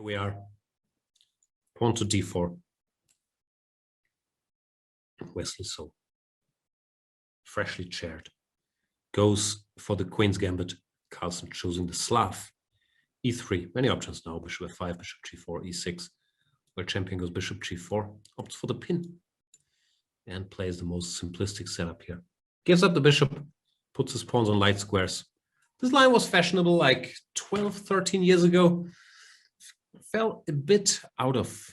Here we are. Pawn to d4. Wesley so freshly chaired. Goes for the Queen's Gambit. Carlsen choosing the Slav. e3. Many options now. Bishop f5, bishop g4, e6. Where champion goes bishop g4. Opts for the pin. And plays the most simplistic setup here. Gives up the bishop. Puts his pawns on light squares. This line was fashionable like 12, 13 years ago. Fell a bit out of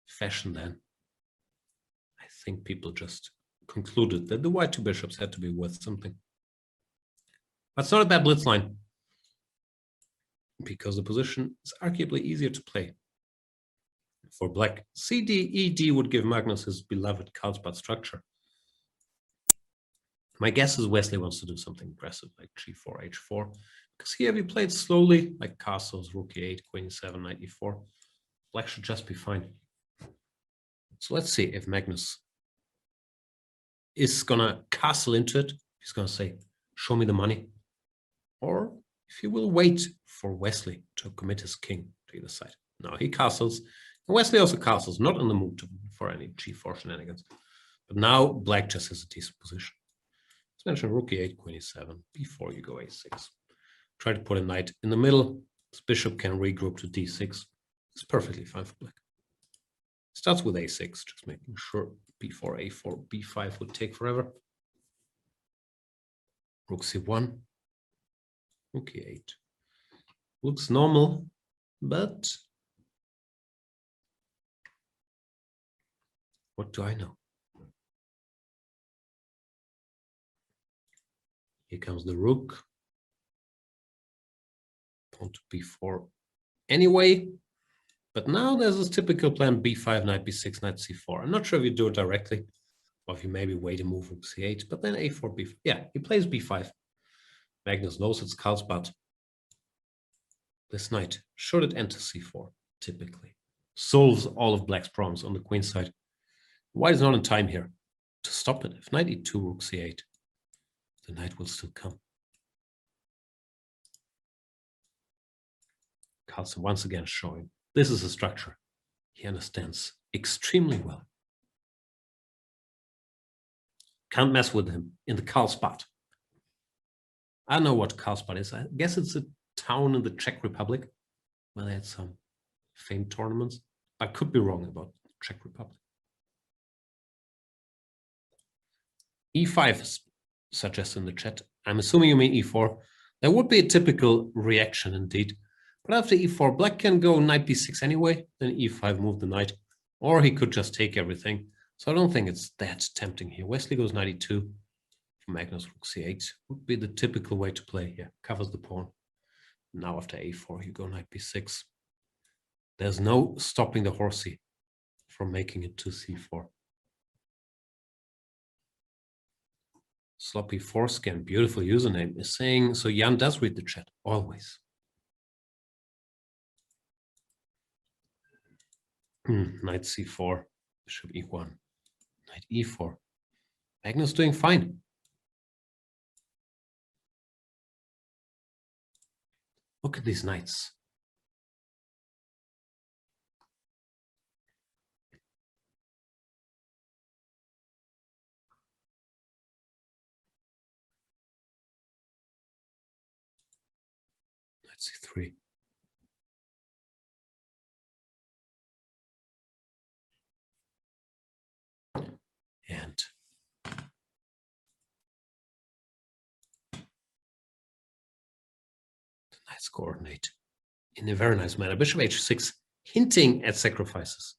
fashion then. I think people just concluded that the white two bishops had to be worth something. But it's not a bad blitz line, because the position is arguably easier to play. For black, CD, ED would give Magnus his beloved Carlsbad structure. My guess is Wesley wants to do something aggressive like g4, h4, because here if he played slowly, like castles, rook e8, queen e7, knight e4, black should just be fine. So let's see if Magnus is gonna castle into it. He's gonna say, show me the money. Or if he will wait for Wesley to commit his king to either side. Now he castles, and Wesley also castles, not in the mood for any g4 shenanigans. But now black just has a decent position. Let's mention rook e8, queen e7, b4, you go a6. Try to put a knight in the middle. This bishop can regroup to d6. It's perfectly fine for black. Starts with a6, just making sure b4, a4, b5 would take forever. Rook c1, rook e8. Looks normal, but what do I know? Here comes the rook. Pawn to b4 anyway. But now there's this typical plan b5, knight b6, knight c4. I'm not sure if you do it directly, or if you maybe wait and move rook c8, but then a4, b5. Yeah, he plays b5. Magnus knows it's Carlsbad. This knight, should it enter c4, typically, solves all of black's problems on the queen side. White is not in time here to stop it. If knight e2, rook c8, the knight will still come. Carlsen once again showing this is a structure he understands extremely well. Can't mess with him in the Carlsbad. I don't know what Carlsbad is. I guess it's a town in the Czech Republic where they had some famed tournaments. I could be wrong about the Czech Republic. e5 is suggested in the chat. I'm assuming you mean e4. There would be a typical reaction indeed. But after e4, black can go knight b6 anyway, then e5 move the knight, or he could just take everything. So I don't think it's that tempting here. Wesley goes knight e2, Magnus rook c8 would be the typical way to play here. Covers the pawn. Now after a4, you go knight b6. There's no stopping the horsey from making it to c4. Sloppy foreskin, beautiful username, is saying, so Jan does read the chat, always. Knight c4, bishop e1, knight e4. Magnus doing fine. Look at these knights. Knight c3. And the knights coordinate in a very nice manner. Bishop h6, hinting at sacrifices.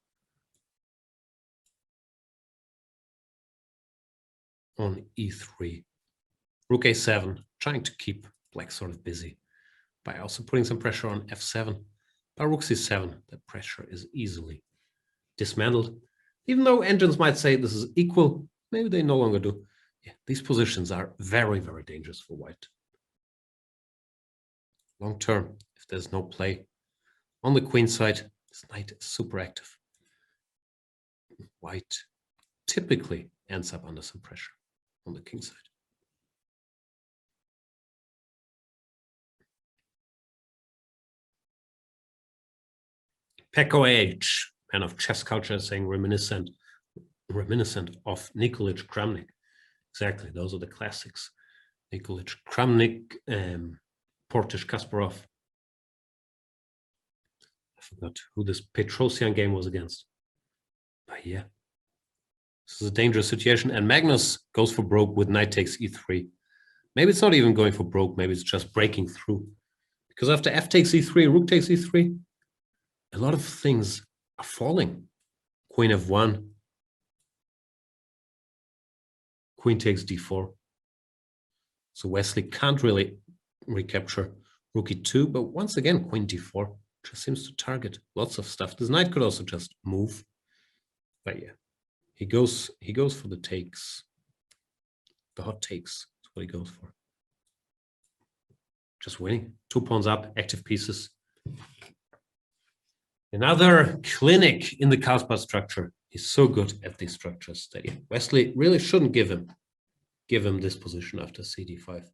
On e3. Rook a7, trying to keep black sort of busy by also putting some pressure on f7. By rook c7, that pressure is easily dismantled. Even though engines might say this is equal, maybe they no longer do. Yeah, these positions are very, very dangerous for white. Long term, if there's no play on the queen side, this knight is super active. White typically ends up under some pressure on the king side. Peko H, man of chess culture, saying reminiscent of Nikolic Kramnik. Exactly, those are the classics. Nikolic Kramnik, Portish Kasparov. I forgot who this Petrosian game was against. But yeah, this is a dangerous situation. And Magnus goes for broke with knight takes e3. Maybe it's not even going for broke. Maybe it's just breaking through. Because after f takes e3, rook takes e3, a lot of things are falling. Queen f1. Queen takes d4. So Wesley can't really recapture rook e2. But once again, queen d4 just seems to target lots of stuff. This knight could also just move. But yeah, he goes for the takes. The hot takes. That's what he goes for. Just winning. 2 pawns up, active pieces. Another clinic in the Carlsen structure. He's so good at these structures that Wesley really shouldn't give him this position after cd5.